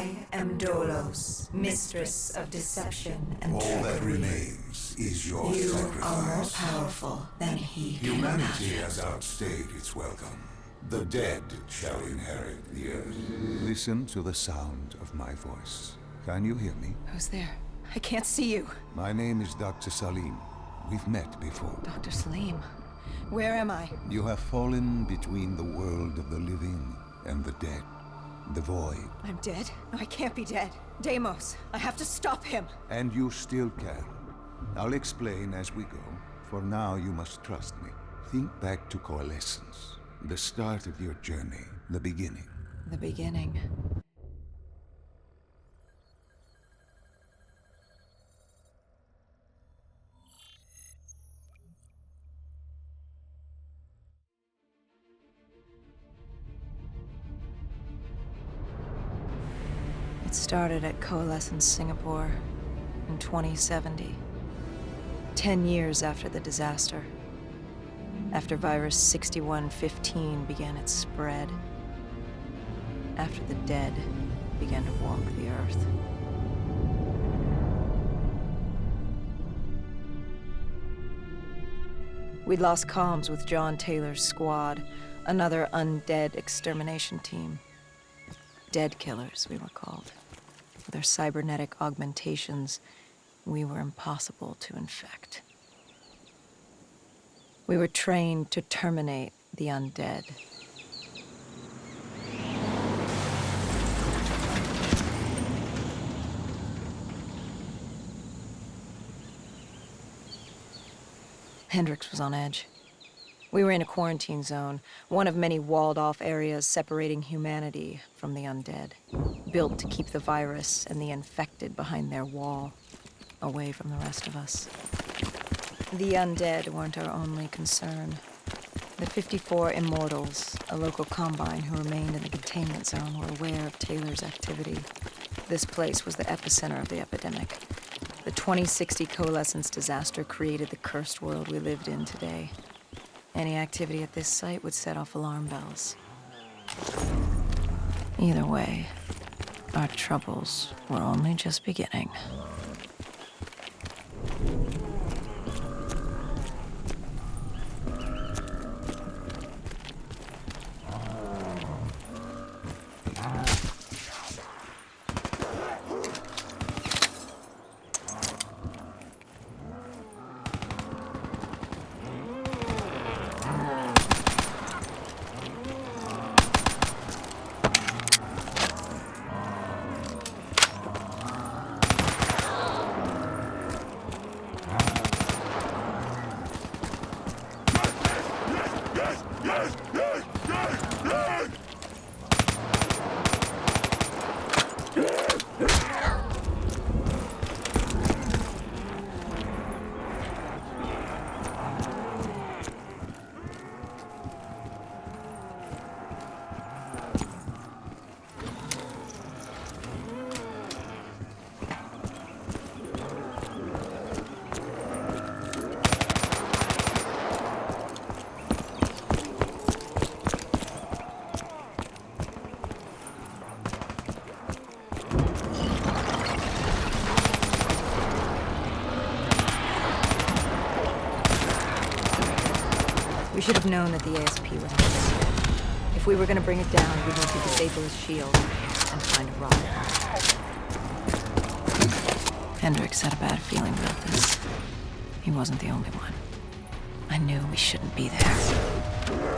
I am Dolos, mistress of deception and All trickery. that remains is your You sacrifice. are more powerful than he can Humanity imagine. has outstayed its welcome. The dead shall inherit the earth. Listen to the sound of my voice. Can you hear me? Who's there? I can't see you. My name is Dr. Salim. We've met before. Dr. Salim. Where am I? You have fallen between the world of the living and the dead. The void. I'm dead? No, I can't be dead. Deimos, I have to stop him. And you still can. I'll explain as we go. For now, you must trust me. Think back to Coalescence. The start of your journey. The beginning. The beginning. It started at Coalescence, Singapore, in 2070. 10 years after the disaster. After virus 6115 began its spread. After the dead began to walk the earth. We'd lost comms with John Taylor's squad, another undead extermination team. Dead killers, we were called. With our cybernetic augmentations, we were impossible to infect. We were trained to terminate the undead. Hendrix was on edge. We were in a quarantine zone, one of many walled-off areas separating humanity from the undead, built to keep the virus and the infected behind their wall, away from the rest of us. The undead weren't our only concern. The 54 Immortals, a local combine who remained in the containment zone, were aware of Taylor's activity. This place was the epicenter of the epidemic. The 2060 Coalescence disaster created the cursed world we lived in today. Any activity at this site would set off alarm bells. Either way, our troubles were only just beginning. We should have known that the ASP was next. If we were going to bring it down, we'd need to disable his shield and find a rock. Hendrix had a bad feeling about this. He wasn't the only one. I knew we shouldn't be there.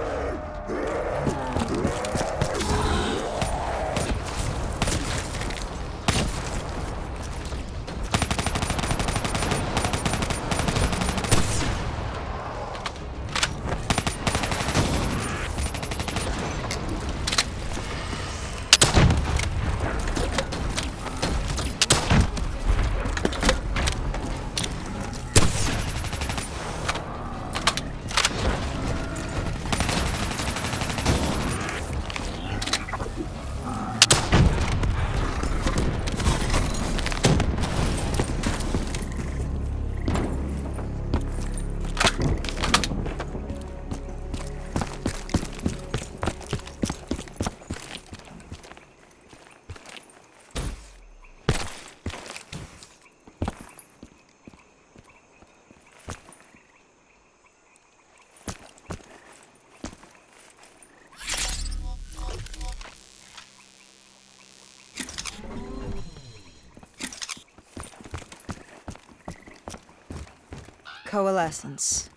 Coalescence.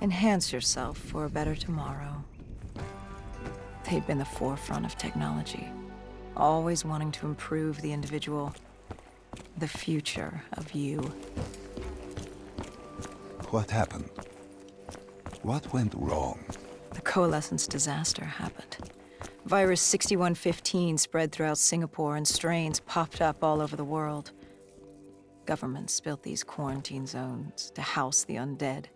Enhance yourself for a better tomorrow. They'd been the forefront of technology, always wanting to improve the individual, the future of you. What happened? What went wrong? The Coalescence disaster happened. Virus 6115 spread throughout Singapore and strains popped up all over the world. Governments built these quarantine zones to house the undead,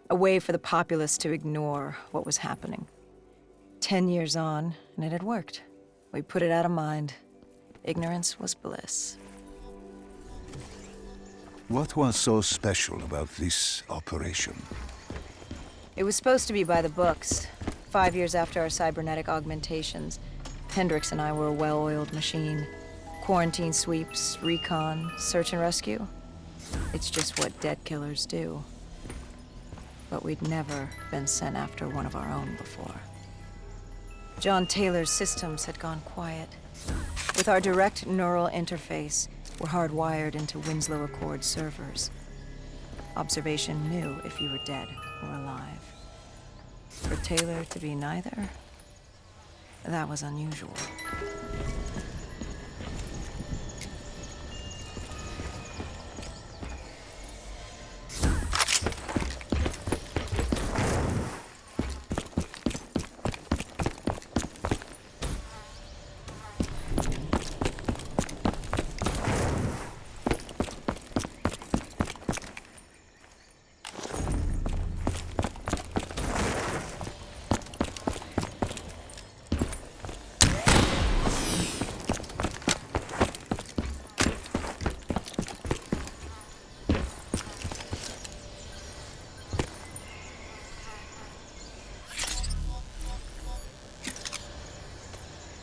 a way for the populace to ignore what was happening. 10 years on, and it had worked. We put it out of mind. Ignorance was bliss. What was so special about this operation? It was supposed to be by the books. 5 years after our cybernetic augmentations, Hendricks and I were a well-oiled machine. Quarantine sweeps, recon, search and rescue. It's just what dead killers do. But we'd never been sent after one of our own before. John Taylor's systems had gone quiet. With our direct neural interface, we're hardwired into Winslow Accord servers. Observation knew if you were dead or alive. For Taylor to be neither, that was unusual.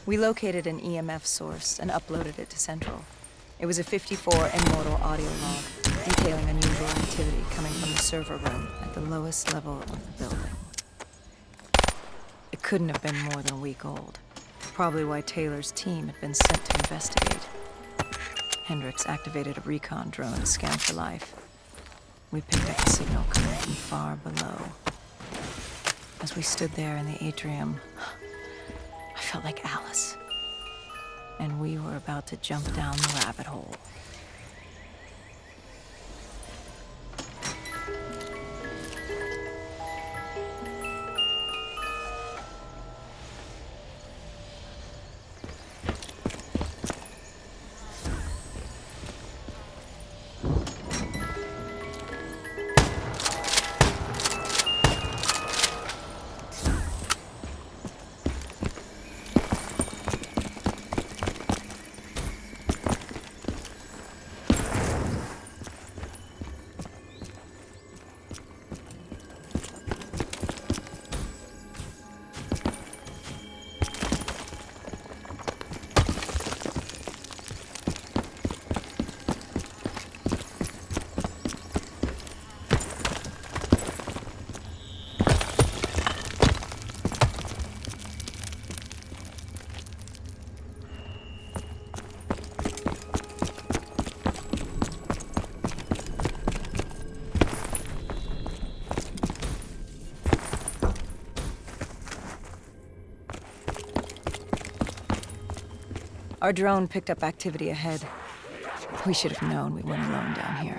We located an EMF source and uploaded it to Central. It was a 54 immortal audio log, detailing unusual activity coming from the server room at the lowest level of the building. It couldn't have been more than a week old, probably why Taylor's team had been sent to investigate. Hendricks activated a recon drone to scan for life. We picked up a signal coming from far below. As we stood there in the atrium, I felt like Alice. And we were about to jump down the rabbit hole. Our drone picked up activity ahead. We should have known we weren't alone down here.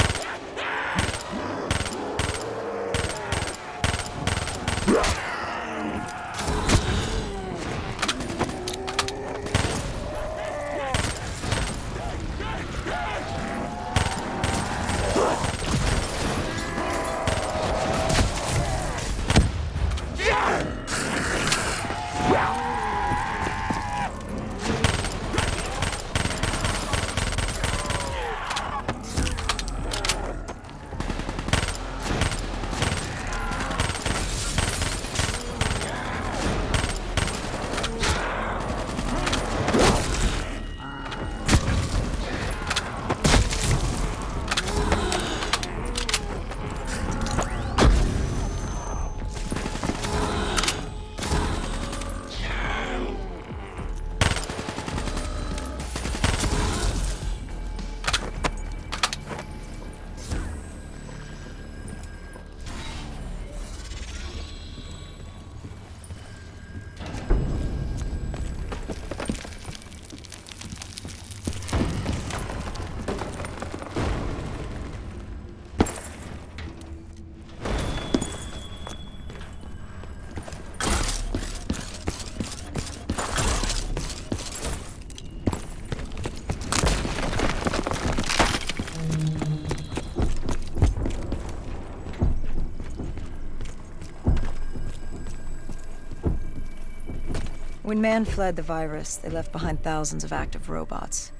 When man fled the virus, they left behind thousands of active robots.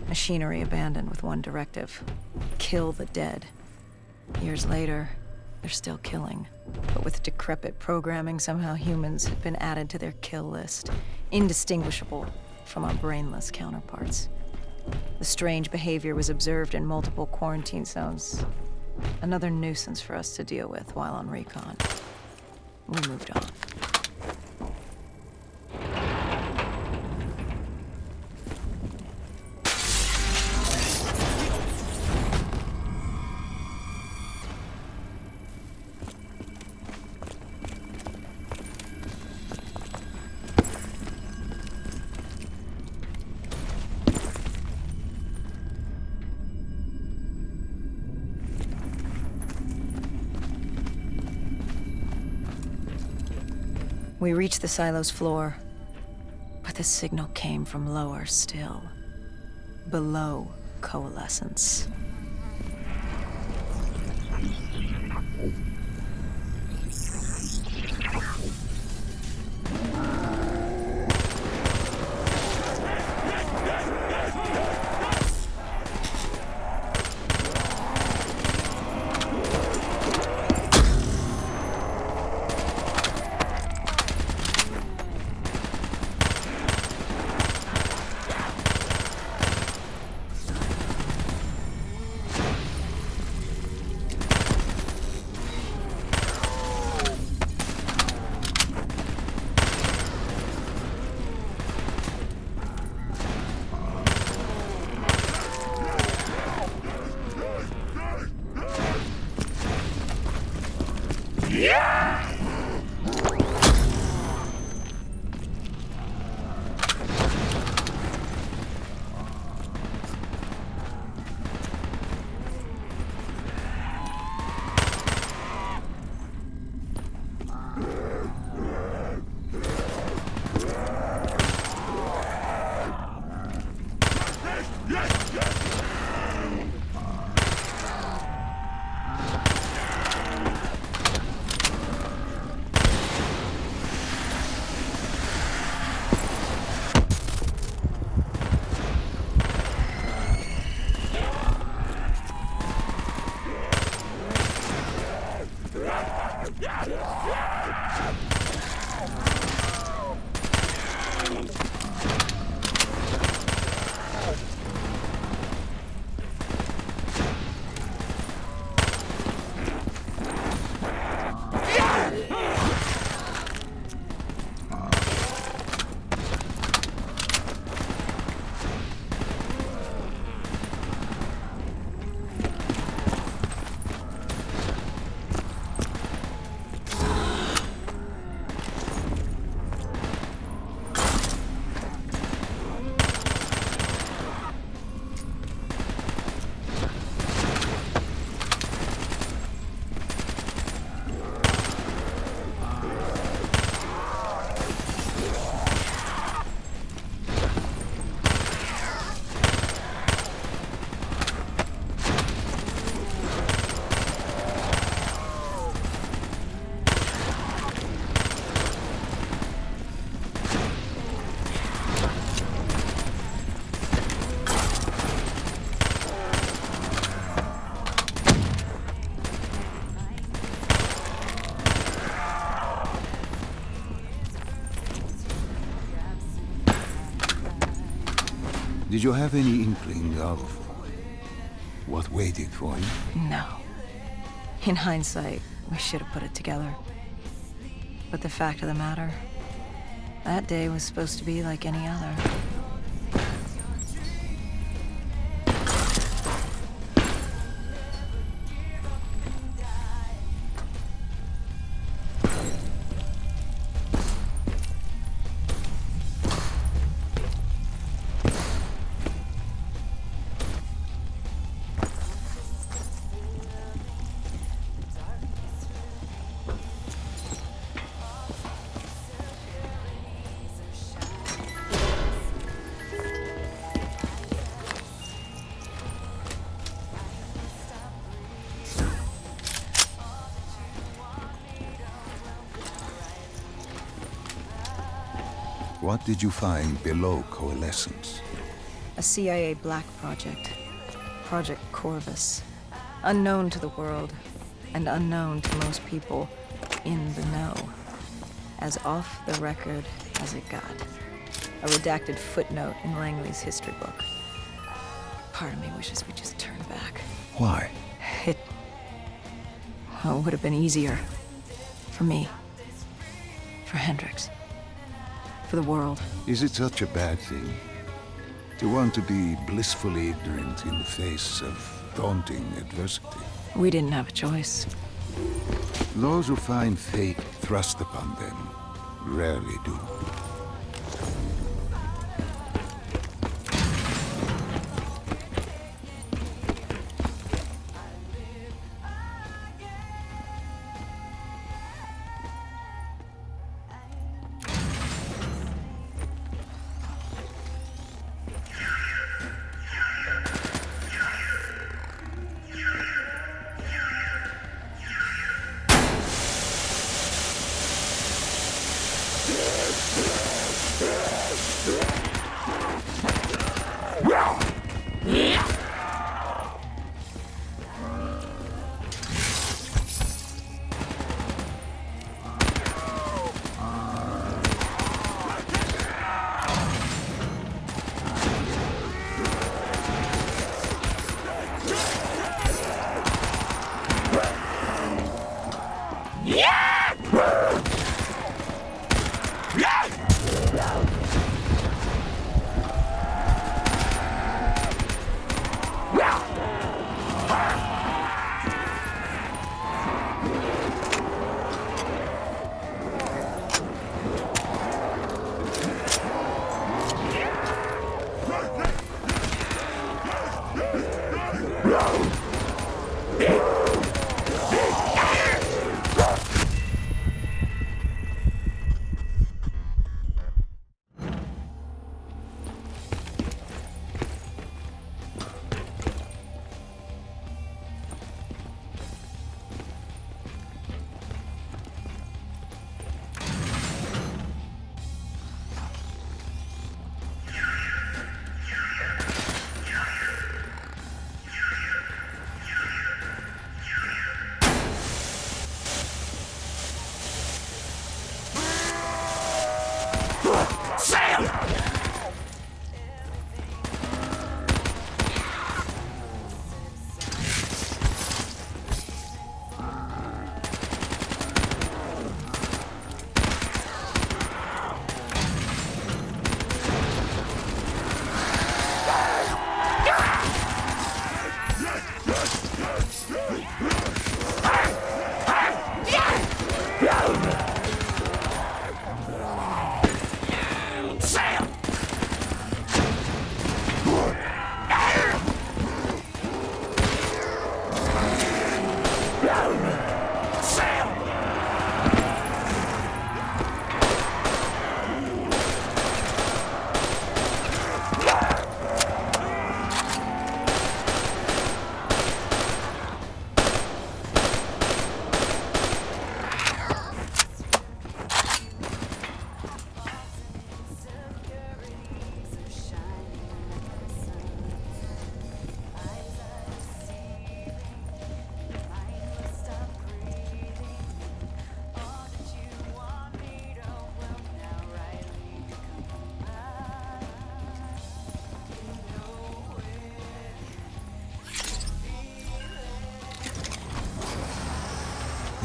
Machinery abandoned with one directive: kill the dead. Years later, they're still killing. But with decrepit programming, somehow humans have been added to their kill list, indistinguishable from our brainless counterparts. The strange behavior was observed in multiple quarantine zones. Another nuisance for us to deal with while on recon. We moved on. We reached the silo's floor, but the signal came from lower still, below Coalescence. Did you have any inkling of what waited for you? No. In hindsight, we should have put it together. But the fact of the matter, that day was supposed to be like any other. What did you find below Coalescence? A CIA black project. Project Corvus. Unknown to the world, and unknown to most people in the know. As off the record as it got. A redacted footnote in Langley's history book. Part of me wishes we just turned back. Why? It would have been easier. For me. For Hendricks. For the world. Is it such a bad thing? To want to be blissfully ignorant in the face of daunting adversity? We didn't have a choice. Those who find fate thrust upon them rarely do.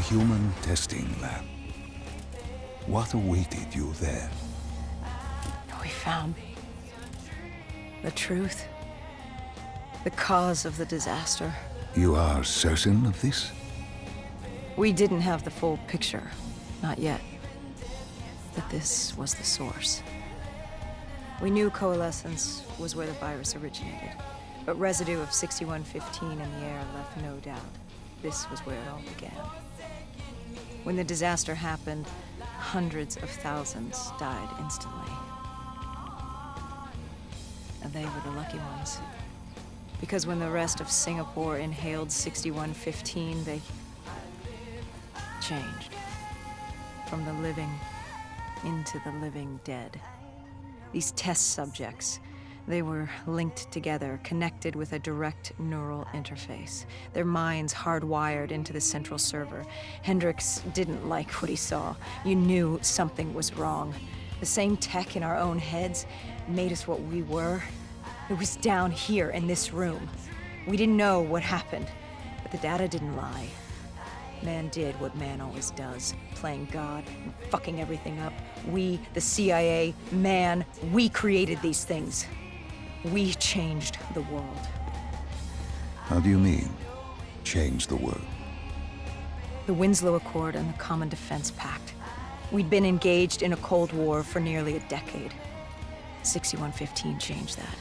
Human testing lab. What awaited you there? We found the truth. The cause of the disaster. You are certain of this? We didn't have the full picture. Not yet. But this was the source. We knew Coalescence was where the virus originated. But residue of 6115 in the air left no doubt. This was where it all began. When the disaster happened, hundreds of thousands died instantly. And they were the lucky ones. Because when the rest of Singapore inhaled 6115, they changed. From the living into the living dead. These test subjects, they were linked together, connected with a direct neural interface. Their minds hardwired into the central server. Hendricks didn't like what he saw. You knew something was wrong. The same tech in our own heads made us what we were. It was down here in this room. We didn't know what happened, but the data didn't lie. Man did what man always does, playing God and fucking everything up. We, the CIA, man, we created these things. We changed the world. How do you mean, change the world? The Winslow Accord and the Common Defense Pact. We'd been engaged in a Cold War for nearly a decade. 6115 changed that.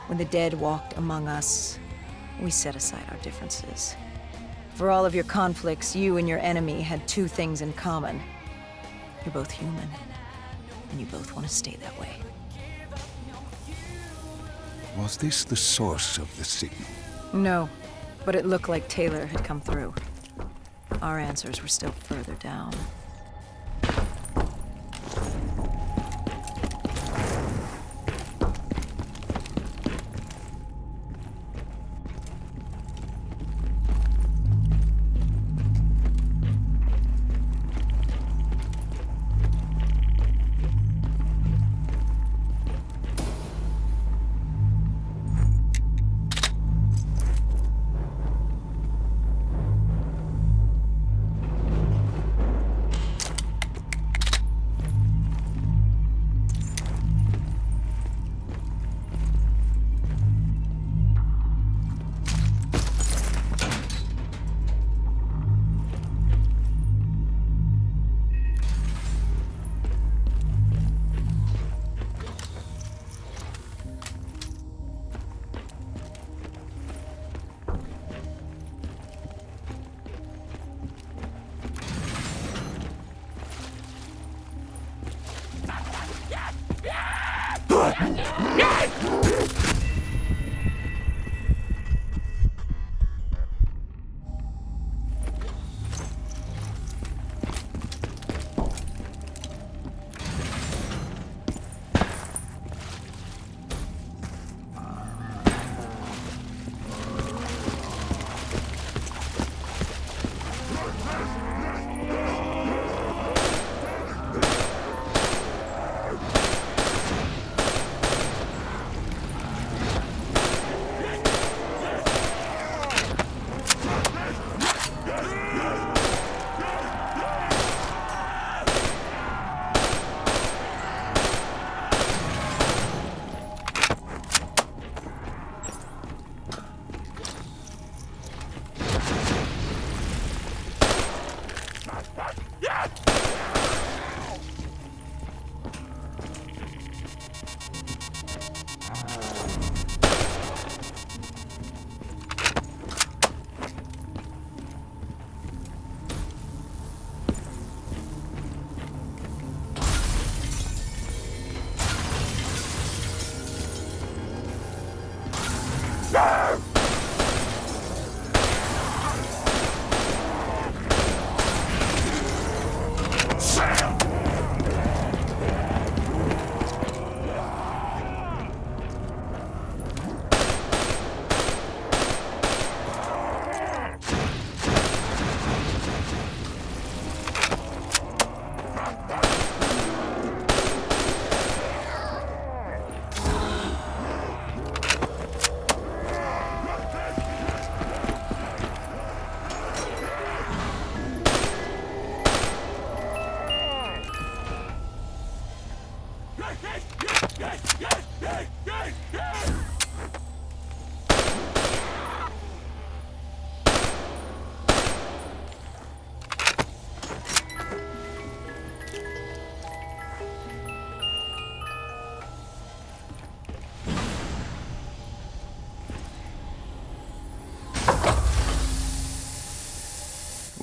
When the dead walked among us, we set aside our differences. For all of your conflicts, you and your enemy had two things in common. You're both human, and you both want to stay that way. Was this the source of the signal? No, but it looked like Taylor had come through. Our answers were still further down.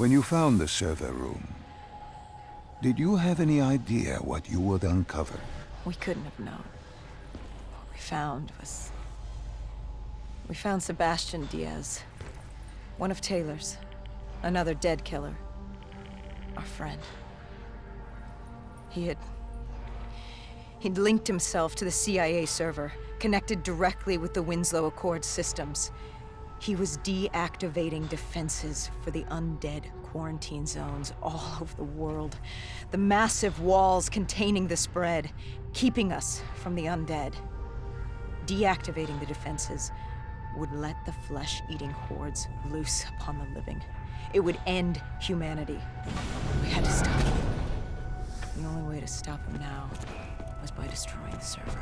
When you found the server room, did you have any idea what you would uncover? We couldn't have known. What we found was... We found Sebastian Diaz. One of Taylor's. Another dead killer. Our friend. He He'd linked himself to the CIA server, connected directly with the Winslow Accord systems. He was deactivating defenses for the undead quarantine zones all over the world. The massive walls containing the spread, keeping us from the undead. Deactivating the defenses would let the flesh-eating hordes loose upon the living. It would end humanity. We had to stop him. The only way to stop him now was by destroying the server.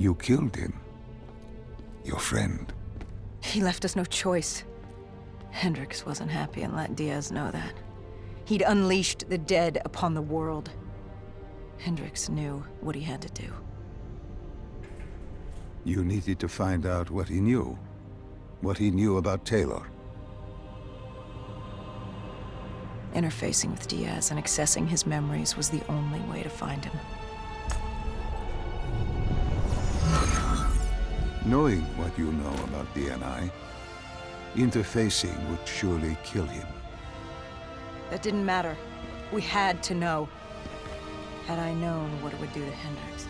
You killed him. Your friend. He left us no choice. Hendricks wasn't happy and let Diaz know that. He'd unleashed the dead upon the world. Hendricks knew what he had to do. You needed to find out what he knew. What he knew about Taylor. Interfacing with Diaz and accessing his memories was the only way to find him. Knowing what you know about DNI, interfacing would surely kill him. That didn't matter. We had to know. Had I known what it would do to Hendricks.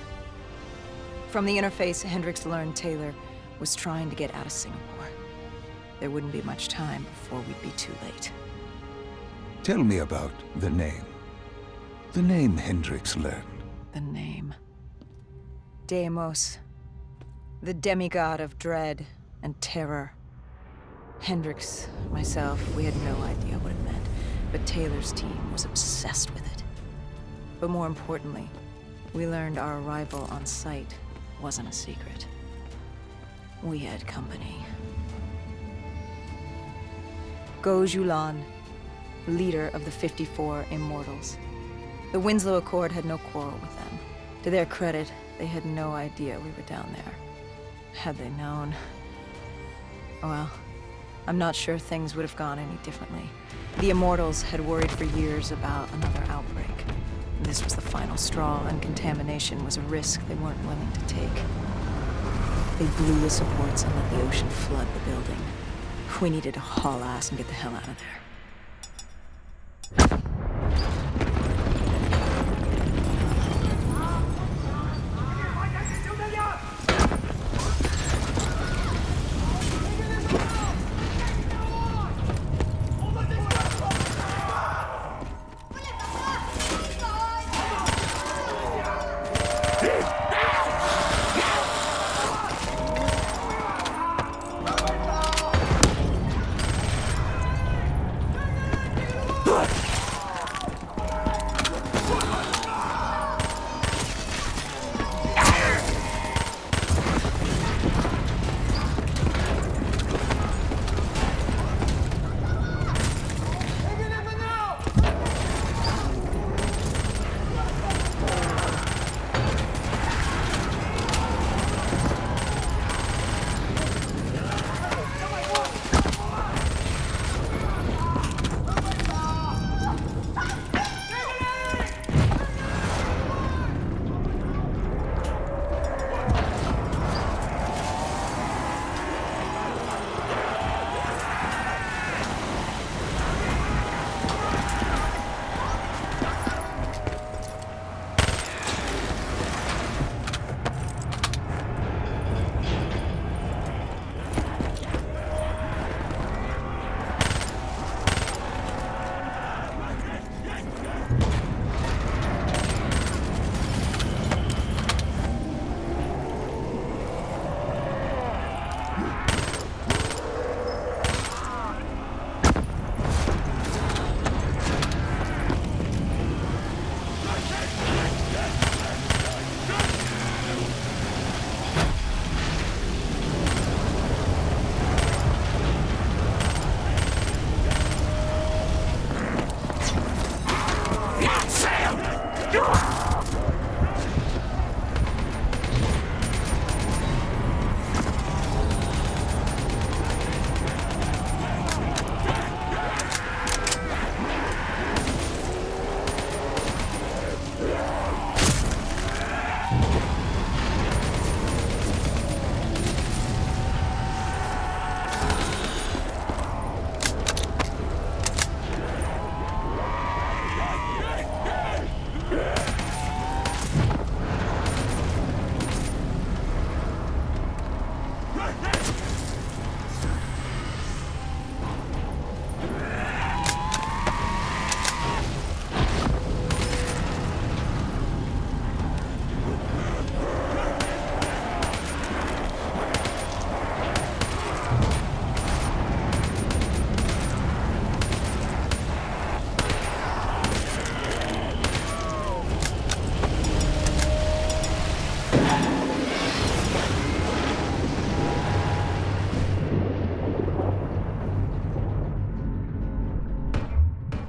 From the interface, Hendricks learned Taylor was trying to get out of Singapore. There wouldn't be much time before we'd be too late. Tell me about the name. The name Hendricks learned. The name. Deimos. The demigod of dread and terror. Hendricks, myself, we had no idea what it meant, but Taylor's team was obsessed with it. But more importantly, we learned our arrival on site wasn't a secret. We had company. Go Julan, leader of the 54 Immortals. The Winslow Accord had no quarrel with them. To their credit, they had no idea we were down there. Had they known... Well, I'm not sure things would have gone any differently. The Immortals had worried for years about another outbreak. This was the final straw, and contamination was a risk they weren't willing to take. They blew the supports and let the ocean flood the building. We needed to haul ass and get the hell out of there.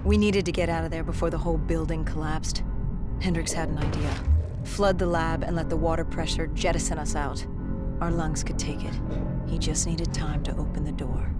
We needed to get out of there before the whole building collapsed. Hendricks had an idea. Flood the lab and let the water pressure jettison us out. Our lungs could take it. He just needed time to open the door.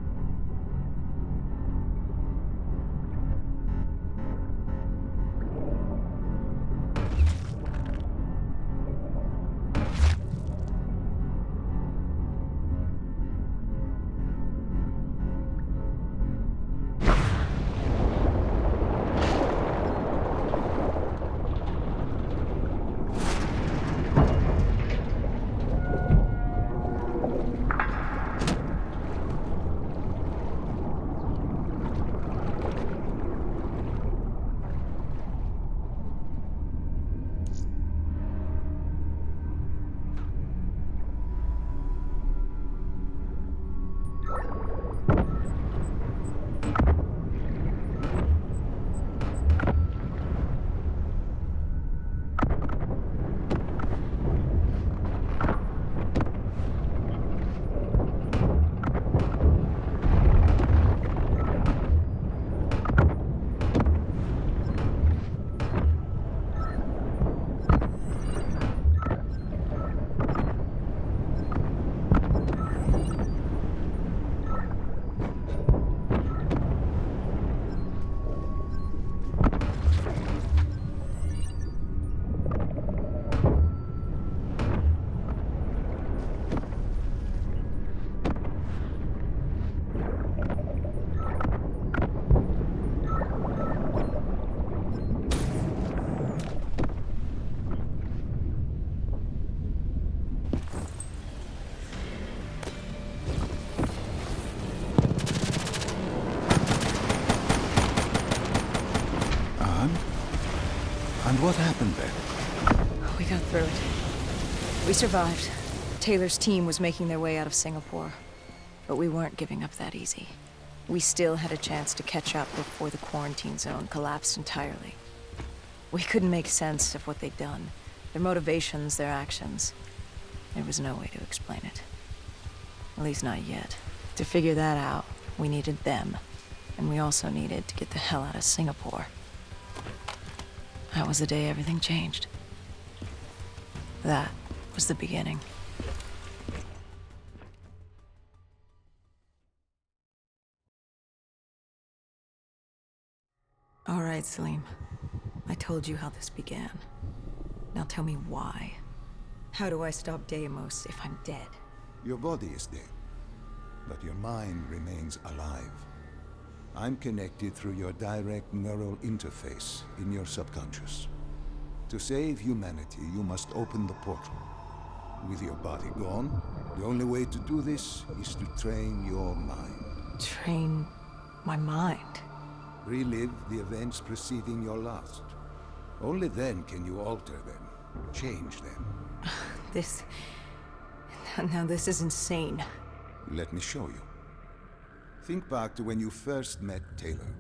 And what happened then? We got through it. We survived. Taylor's team was making their way out of Singapore. But we weren't giving up that easy. We still had a chance to catch up before the quarantine zone collapsed entirely. We couldn't make sense of what they'd done. Their motivations, their actions. There was no way to explain it. At least not yet. To figure that out, we needed them. And we also needed to get the hell out of Singapore. That was the day everything changed. That was the beginning. All right, Salim. I told you how this began. Now tell me why. How do I stop Deimos if I'm dead? Your body is dead, but your mind remains alive. I'm connected through your direct neural interface in your subconscious. To save humanity, you must open the portal. With your body gone, the only way to do this is to train your mind. Train my mind? Relive the events preceding your last. Only then can you alter them, change them. Now this is insane. Let me show you. Think back to when you first met Taylor.